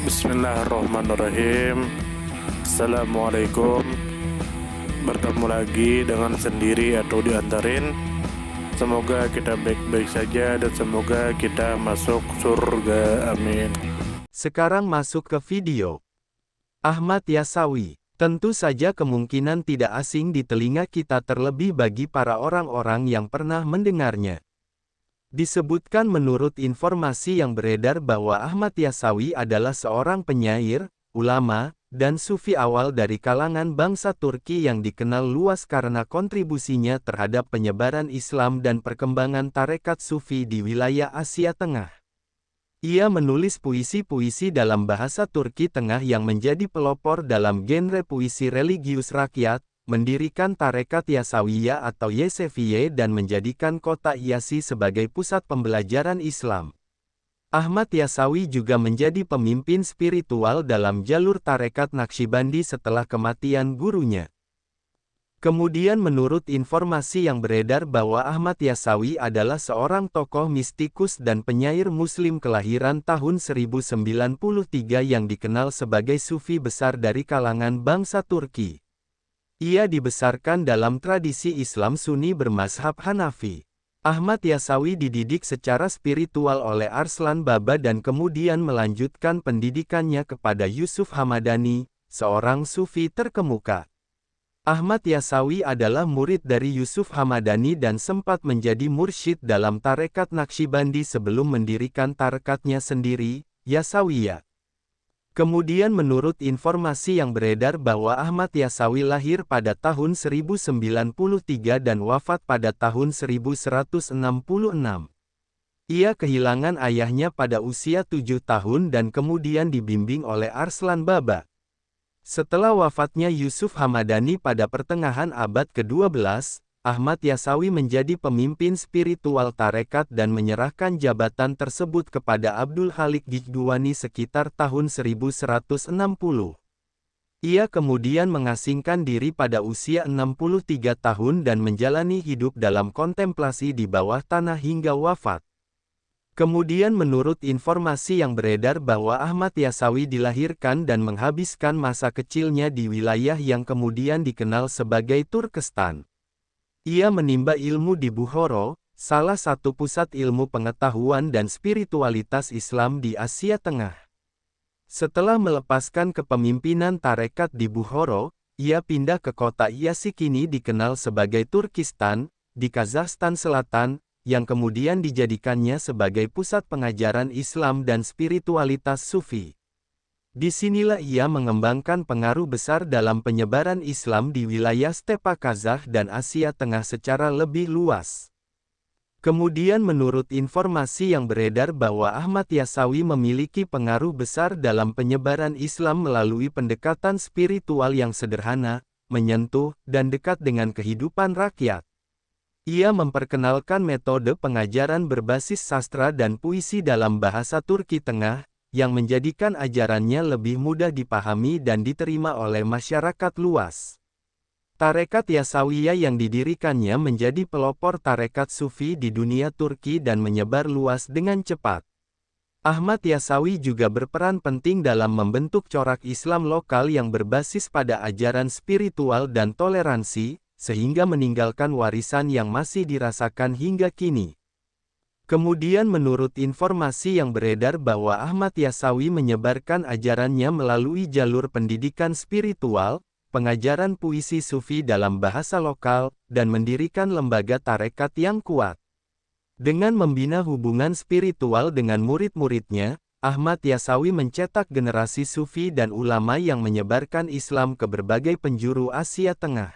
Bismillahirrahmanirrahim. Assalamualaikum. Bertemu lagi dengan sendiri atau diantarin. Semoga kita baik-baik saja dan semoga kita masuk surga. Amin. Sekarang masuk ke video. Ahmad Yasawi. Tentu saja kemungkinan tidak asing di telinga kita terlebih bagi para orang-orang yang pernah mendengarnya. Disebutkan menurut informasi yang beredar bahwa Ahmad Yasawi adalah seorang penyair, ulama, dan sufi awal dari kalangan bangsa Turki yang dikenal luas karena kontribusinya terhadap penyebaran Islam dan perkembangan tarekat sufi di wilayah Asia Tengah. Ia menulis puisi-puisi dalam bahasa Turki Tengah yang menjadi pelopor dalam genre puisi religius rakyat, mendirikan tarekat Yasawiyah atau Yeseviye dan menjadikan kota Yasi sebagai pusat pembelajaran Islam. Ahmad Yasawi juga menjadi pemimpin spiritual dalam jalur tarekat Naqsyibandi setelah kematian gurunya. Kemudian menurut informasi yang beredar bahwa Ahmad Yasawi adalah seorang tokoh mistikus dan penyair muslim kelahiran tahun 1093 yang dikenal sebagai sufi besar dari kalangan bangsa Turki. Ia dibesarkan dalam tradisi Islam Sunni bermazhab Hanafi. Ahmad Yasawi dididik secara spiritual oleh Arslan Baba dan kemudian melanjutkan pendidikannya kepada Yusuf Hamadani, seorang sufi terkemuka. Ahmad Yasawi adalah murid dari Yusuf Hamadani dan sempat menjadi mursyid dalam tarekat Naqsyibandi sebelum mendirikan tarekatnya sendiri, Yasawiyah. Kemudian menurut informasi yang beredar bahwa Ahmad Yasawi lahir pada tahun 1093 dan wafat pada tahun 1166. Ia kehilangan ayahnya pada usia 7 tahun dan kemudian dibimbing oleh Arslan Baba. Setelah wafatnya Yusuf Hamadani pada pertengahan abad ke-12, Ahmad Yasawi menjadi pemimpin spiritual tarekat dan menyerahkan jabatan tersebut kepada Abdul Halik Gijduwani sekitar tahun 1160. Ia kemudian mengasingkan diri pada usia 63 tahun dan menjalani hidup dalam kontemplasi di bawah tanah hingga wafat. Kemudian menurut informasi yang beredar bahwa Ahmad Yasawi dilahirkan dan menghabiskan masa kecilnya di wilayah yang kemudian dikenal sebagai Turkestan. Ia menimba ilmu di Bukhara, salah satu pusat ilmu pengetahuan dan spiritualitas Islam di Asia Tengah. Setelah melepaskan kepemimpinan tarekat di Bukhara, ia pindah ke kota Yasi kini dikenal sebagai Turkistan, di Kazakhstan Selatan, yang kemudian dijadikannya sebagai pusat pengajaran Islam dan spiritualitas Sufi. Disinilah ia mengembangkan pengaruh besar dalam penyebaran Islam di wilayah Stepa Kazakh dan Asia Tengah secara lebih luas. Kemudian menurut informasi yang beredar bahwa Ahmad Yasawi memiliki pengaruh besar dalam penyebaran Islam melalui pendekatan spiritual yang sederhana, menyentuh, dan dekat dengan kehidupan rakyat. Ia memperkenalkan metode pengajaran berbasis sastra dan puisi dalam bahasa Turki Tengah, yang menjadikan ajarannya lebih mudah dipahami dan diterima oleh masyarakat luas. Tarekat Yasawiyah yang didirikannya menjadi pelopor tarekat sufi di dunia Turki dan menyebar luas dengan cepat. Ahmad Yasawi juga berperan penting dalam membentuk corak Islam lokal yang berbasis pada ajaran spiritual dan toleransi, sehingga meninggalkan warisan yang masih dirasakan hingga kini. Kemudian menurut informasi yang beredar bahwa Ahmad Yasawi menyebarkan ajarannya melalui jalur pendidikan spiritual, pengajaran puisi sufi dalam bahasa lokal, dan mendirikan lembaga tarekat yang kuat. Dengan membina hubungan spiritual dengan murid-muridnya, Ahmad Yasawi mencetak generasi sufi dan ulama yang menyebarkan Islam ke berbagai penjuru Asia Tengah.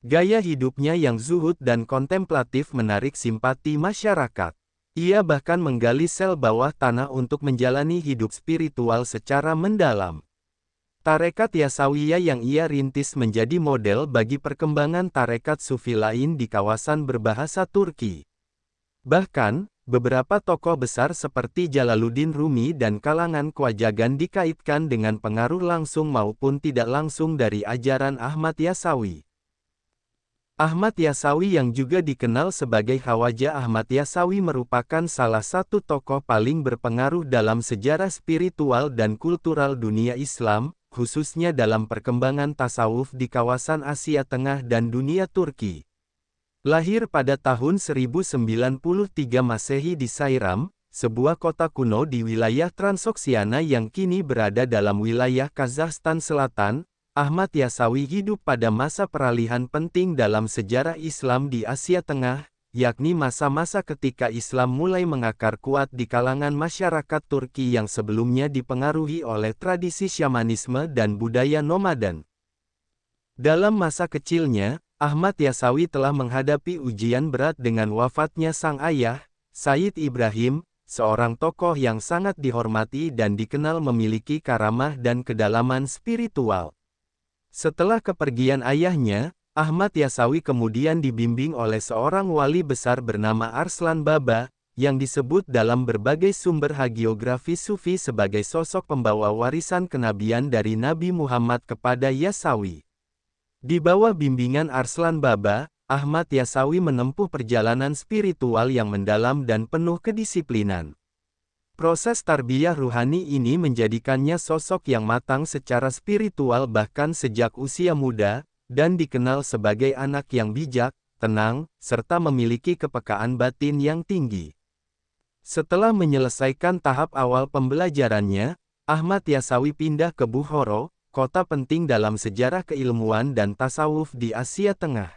Gaya hidupnya yang zuhud dan kontemplatif menarik simpati masyarakat. Ia bahkan menggali sel bawah tanah untuk menjalani hidup spiritual secara mendalam. Tarekat Yasawiyah yang ia rintis menjadi model bagi perkembangan tarekat sufi lain di kawasan berbahasa Turki. Bahkan, beberapa tokoh besar seperti Jalaluddin Rumi dan kalangan Khwajagan dikaitkan dengan pengaruh langsung maupun tidak langsung dari ajaran Ahmad Yasawi. Ahmad Yasawi yang juga dikenal sebagai Khawaja Ahmad Yasawi merupakan salah satu tokoh paling berpengaruh dalam sejarah spiritual dan kultural dunia Islam, khususnya dalam perkembangan tasawuf di kawasan Asia Tengah dan dunia Turki. Lahir pada tahun 1093 Masehi di Sairam, sebuah kota kuno di wilayah Transoksiana yang kini berada dalam wilayah Kazakhstan Selatan, Ahmad Yasawi hidup pada masa peralihan penting dalam sejarah Islam di Asia Tengah, yakni masa-masa ketika Islam mulai mengakar kuat di kalangan masyarakat Turki yang sebelumnya dipengaruhi oleh tradisi syamanisme dan budaya nomaden. Dalam masa kecilnya, Ahmad Yasawi telah menghadapi ujian berat dengan wafatnya sang ayah, Sayyid Ibrahim, seorang tokoh yang sangat dihormati dan dikenal memiliki karamah dan kedalaman spiritual. Setelah kepergian ayahnya, Ahmad Yasawi kemudian dibimbing oleh seorang wali besar bernama Arslan Baba, yang disebut dalam berbagai sumber hagiografi Sufi sebagai sosok pembawa warisan kenabian dari Nabi Muhammad kepada Yasawi. Di bawah bimbingan Arslan Baba, Ahmad Yasawi menempuh perjalanan spiritual yang mendalam dan penuh kedisiplinan. Proses tarbiyah ruhani ini menjadikannya sosok yang matang secara spiritual bahkan sejak usia muda, dan dikenal sebagai anak yang bijak, tenang, serta memiliki kepekaan batin yang tinggi. Setelah menyelesaikan tahap awal pembelajarannya, Ahmad Yasawi pindah ke Bukhara, kota penting dalam sejarah keilmuan dan tasawuf di Asia Tengah.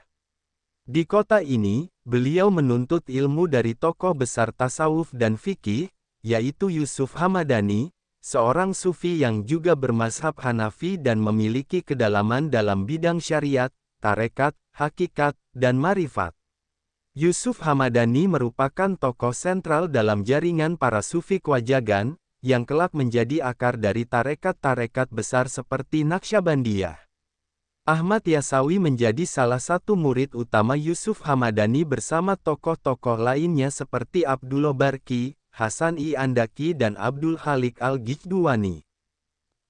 Di kota ini, beliau menuntut ilmu dari tokoh besar tasawuf dan fikih, yaitu Yusuf Hamadani, seorang sufi yang juga bermazhab Hanafi dan memiliki kedalaman dalam bidang syariat, tarekat, hakikat, dan marifat. Yusuf Hamadani merupakan tokoh sentral dalam jaringan para sufi Kwajagan, yang kelak menjadi akar dari tarekat-tarekat besar seperti Naqsyabandiyah. Ahmad Yasawi menjadi salah satu murid utama Yusuf Hamadani bersama tokoh-tokoh lainnya seperti Abdullah Barki, Hasan I Andaki dan Abdul Khalik Al-Gijduwani.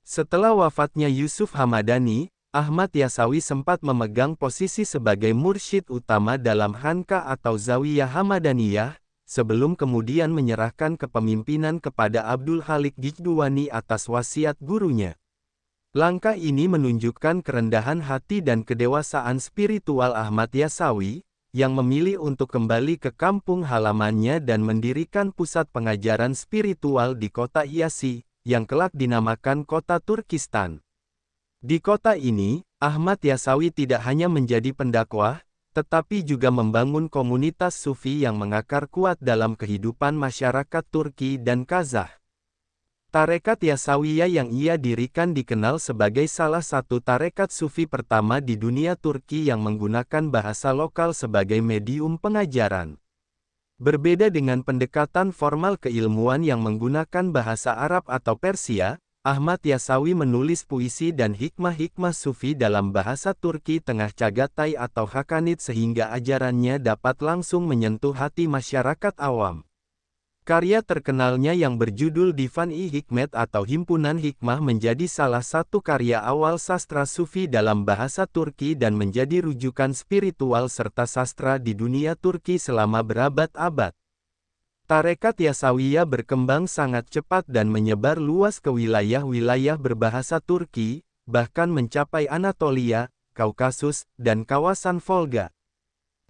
Setelah wafatnya Yusuf Hamadani, Ahmad Yasawi sempat memegang posisi sebagai mursyid utama dalam Khanqah atau Zawiyah Hamadaniyah, sebelum kemudian menyerahkan kepemimpinan kepada Abdul Khalik Gijduwani atas wasiat gurunya. Langkah ini menunjukkan kerendahan hati dan kedewasaan spiritual Ahmad Yasawi, yang memilih untuk kembali ke kampung halamannya dan mendirikan pusat pengajaran spiritual di kota Iyasi, yang kelak dinamakan kota Turkistan. Di kota ini, Ahmad Yasawi tidak hanya menjadi pendakwah, tetapi juga membangun komunitas sufi yang mengakar kuat dalam kehidupan masyarakat Turki dan Kazakh. Tarekat Yasawiyah yang ia dirikan dikenal sebagai salah satu tarekat sufi pertama di dunia Turki yang menggunakan bahasa lokal sebagai medium pengajaran. Berbeda dengan pendekatan formal keilmuan yang menggunakan bahasa Arab atau Persia, Ahmad Yasawi menulis puisi dan hikmah-hikmah sufi dalam bahasa Turki Tengah Chagatai atau Hakanit sehingga ajarannya dapat langsung menyentuh hati masyarakat awam. Karya terkenalnya yang berjudul Divan-i Hikmet atau Himpunan Hikmah menjadi salah satu karya awal sastra sufi dalam bahasa Turki dan menjadi rujukan spiritual serta sastra di dunia Turki selama berabad-abad. Tarekat Yasawiyah berkembang sangat cepat dan menyebar luas ke wilayah-wilayah berbahasa Turki, bahkan mencapai Anatolia, Kaukasus, dan kawasan Volga.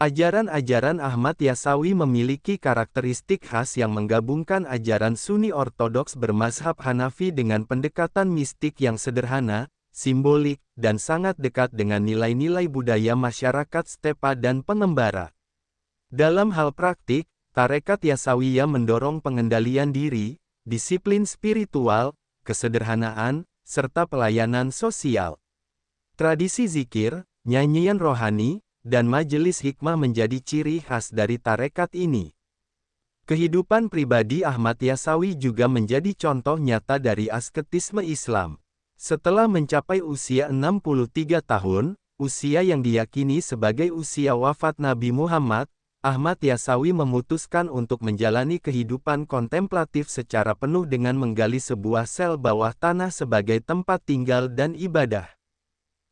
Ajaran-ajaran Ahmad Yasawi memiliki karakteristik khas yang menggabungkan ajaran Sunni Ortodoks bermazhab Hanafi dengan pendekatan mistik yang sederhana, simbolik, dan sangat dekat dengan nilai-nilai budaya masyarakat stepa dan pengembara. Dalam hal praktik, tarekat Yasawiyah mendorong pengendalian diri, disiplin spiritual, kesederhanaan, serta pelayanan sosial. Tradisi zikir, nyanyian rohani, dan majelis hikmah menjadi ciri khas dari tarekat ini. Kehidupan pribadi Ahmad Yasawi juga menjadi contoh nyata dari asketisme Islam. Setelah mencapai usia 63 tahun, usia yang diyakini sebagai usia wafat Nabi Muhammad, Ahmad Yasawi memutuskan untuk menjalani kehidupan kontemplatif secara penuh dengan menggali sebuah sel bawah tanah sebagai tempat tinggal dan ibadah.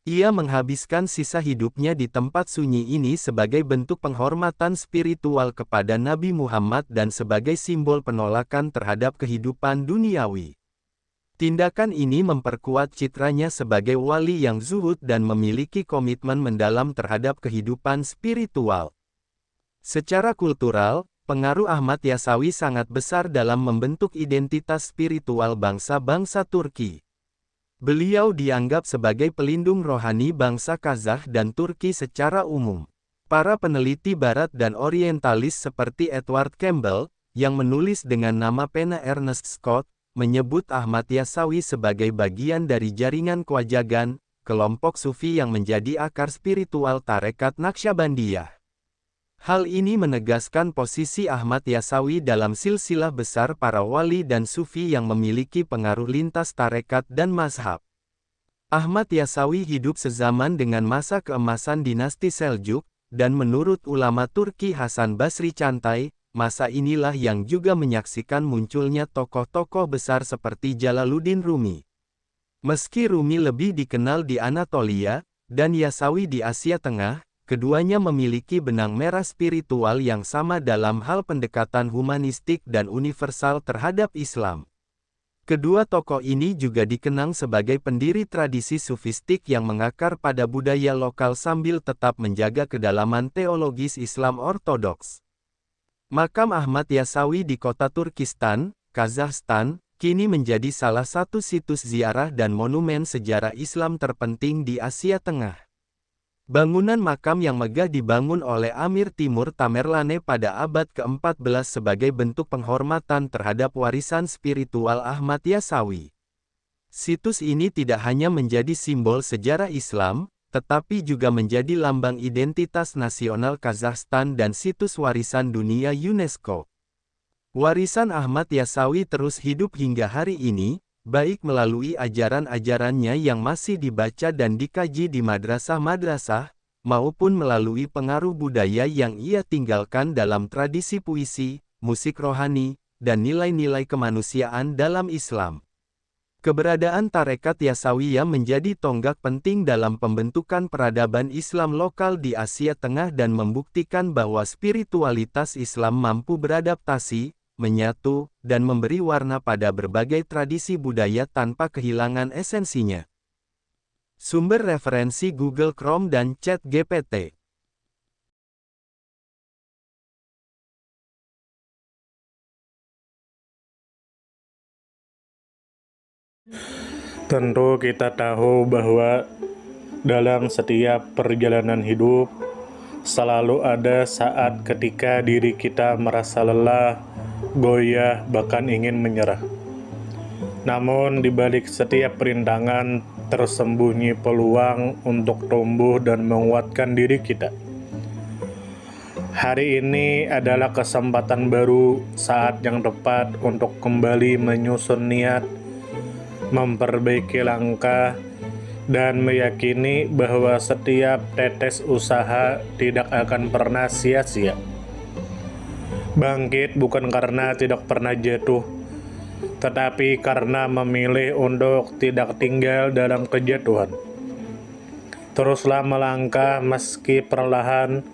Ia menghabiskan sisa hidupnya di tempat sunyi ini sebagai bentuk penghormatan spiritual kepada Nabi Muhammad dan sebagai simbol penolakan terhadap kehidupan duniawi. Tindakan ini memperkuat citranya sebagai wali yang zuhud dan memiliki komitmen mendalam terhadap kehidupan spiritual. Secara kultural, pengaruh Ahmad Yasawi sangat besar dalam membentuk identitas spiritual bangsa-bangsa Turki. Beliau dianggap sebagai pelindung rohani bangsa Kazakh dan Turki secara umum. Para peneliti Barat dan Orientalis seperti Edward Campbell, yang menulis dengan nama pena Ernest Scott, menyebut Ahmad Yasawi sebagai bagian dari jaringan Khwajagan, kelompok sufi yang menjadi akar spiritual tarekat Naqsyabandiyah. Hal ini menegaskan posisi Ahmad Yasawi dalam silsilah besar para wali dan sufi yang memiliki pengaruh lintas tarekat dan mazhab. Ahmad Yasawi hidup sezaman dengan masa keemasan dinasti Seljuk, dan menurut ulama Turki Hasan Basri Cantai, masa inilah yang juga menyaksikan munculnya tokoh-tokoh besar seperti Jalaluddin Rumi. Meski Rumi lebih dikenal di Anatolia, dan Yasawi di Asia Tengah, keduanya memiliki benang merah spiritual yang sama dalam hal pendekatan humanistik dan universal terhadap Islam. Kedua tokoh ini juga dikenang sebagai pendiri tradisi sufistik yang mengakar pada budaya lokal sambil tetap menjaga kedalaman teologis Islam Ortodoks. Makam Ahmad Yasawi di kota Turkistan, Kazakhstan, kini menjadi salah satu situs ziarah dan monumen sejarah Islam terpenting di Asia Tengah. Bangunan makam yang megah dibangun oleh Amir Timur Tamerlane pada abad ke-14 sebagai bentuk penghormatan terhadap warisan spiritual Ahmad Yasawi. Situs ini tidak hanya menjadi simbol sejarah Islam, tetapi juga menjadi lambang identitas nasional Kazakhstan dan situs warisan dunia UNESCO. Warisan Ahmad Yasawi terus hidup hingga hari ini, baik melalui ajaran-ajarannya yang masih dibaca dan dikaji di madrasah-madrasah, maupun melalui pengaruh budaya yang ia tinggalkan dalam tradisi puisi, musik rohani, dan nilai-nilai kemanusiaan dalam Islam. Keberadaan tarekat Yasawiyah menjadi tonggak penting dalam pembentukan peradaban Islam lokal di Asia Tengah dan membuktikan bahwa spiritualitas Islam mampu beradaptasi, menyatu, dan memberi warna pada berbagai tradisi budaya tanpa kehilangan esensinya. Sumber referensi Google Chrome dan ChatGPT. Tentu kita tahu bahwa dalam setiap perjalanan hidup, selalu ada saat ketika diri kita merasa lelah, goyah, bahkan ingin menyerah. Namun di balik setiap perintangan tersembunyi peluang untuk tumbuh dan menguatkan diri kita. Hari ini adalah kesempatan baru, saat yang tepat untuk kembali menyusun niat, memperbaiki langkah, dan meyakini bahwa setiap tetes usaha tidak akan pernah sia-sia. Bangkit bukan karena tidak pernah jatuh, tetapi karena memilih untuk tidak tinggal dalam kejatuhan. Teruslah melangkah meski perlahan,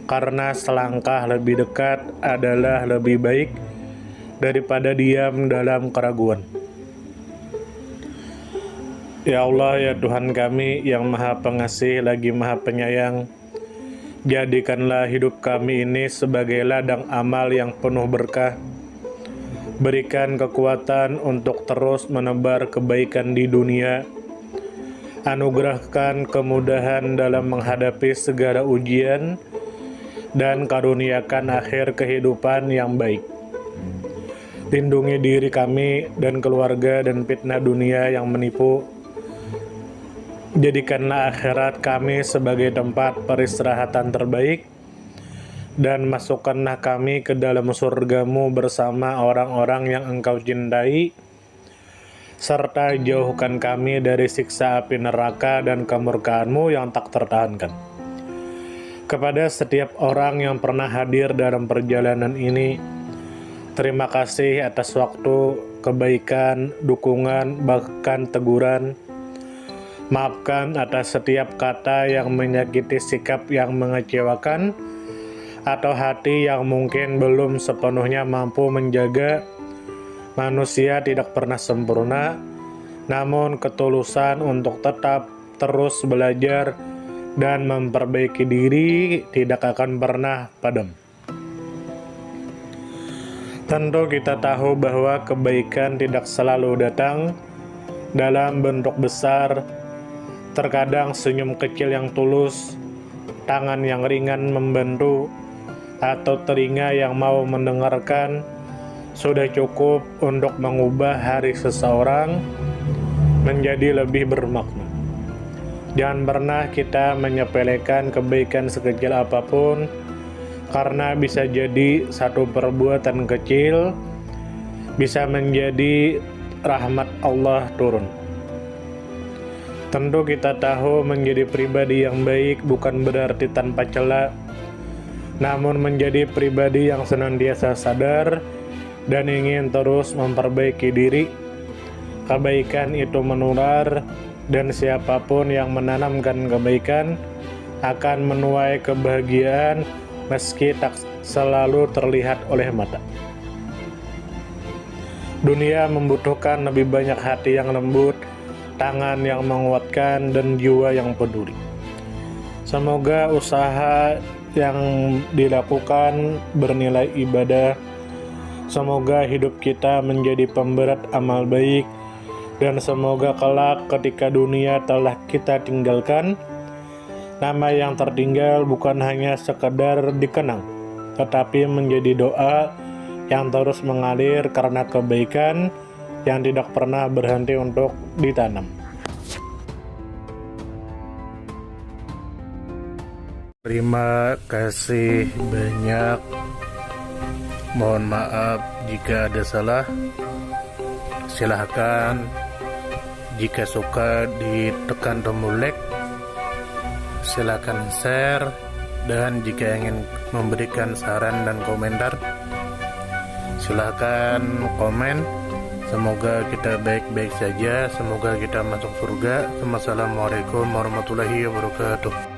karena selangkah lebih dekat adalah lebih baik daripada diam dalam keraguan. Ya Allah, ya Tuhan kami yang Maha Pengasih lagi Maha Penyayang, jadikanlah hidup kami ini sebagai ladang amal yang penuh berkah. Berikan kekuatan untuk terus menebar kebaikan di dunia. Anugerahkan kemudahan dalam menghadapi segala ujian, dan karuniakan akhir kehidupan yang baik. Lindungi diri kami dan keluarga dan fitnah dunia yang menipu. Jadikanlah akhirat kami sebagai tempat peristirahatan terbaik, dan masukkanlah kami ke dalam surga-Mu bersama orang-orang yang Engkau cintai, serta jauhkan kami dari siksa api neraka dan kemurkaan-Mu yang tak tertahankan. Kepada setiap orang yang pernah hadir dalam perjalanan ini, terima kasih atas waktu, kebaikan, dukungan, bahkan teguran. Maafkan atas setiap kata yang menyakiti, sikap yang mengecewakan, atau hati yang mungkin belum sepenuhnya mampu menjaga. Manusia tidak pernah sempurna, namun ketulusan untuk tetap terus belajar dan memperbaiki diri tidak akan pernah padam. Tentu kita tahu bahwa kebaikan tidak selalu datang dalam bentuk besar. Terkadang senyum kecil yang tulus, tangan yang ringan membantu, atau telinga yang mau mendengarkan sudah cukup untuk mengubah hari seseorang menjadi lebih bermakna. Jangan pernah kita menyepelekan kebaikan sekecil apapun, karena bisa jadi satu perbuatan kecil bisa menjadi rahmat Allah turun. Tentu kita tahu menjadi pribadi yang baik bukan berarti tanpa celah, namun menjadi pribadi yang senantiasa sadar dan ingin terus memperbaiki diri. Kebaikan itu menular, dan siapapun yang menanamkan kebaikan akan menuai kebahagiaan meski tak selalu terlihat oleh mata. Dunia membutuhkan lebih banyak hati yang lembut, tangan yang menguatkan, dan jiwa yang peduli. Semoga usaha yang dilakukan bernilai ibadah. Semoga hidup kita menjadi pemberat amal baik, dan semoga kelak ketika dunia telah kita tinggalkan, nama yang tertinggal bukan hanya sekedar dikenang, tetapi menjadi doa yang terus mengalir karena kebaikan yang tidak pernah berhenti untuk ditanam. Terima kasih banyak. Mohon maaf jika ada salah. Silahkan jika suka ditekan tombol like, silahkan share, dan jika ingin memberikan saran dan komentar, silahkan komen. Semoga kita baik-baik saja, semoga kita masuk surga. Wassalamualaikum warahmatullahi wabarakatuh.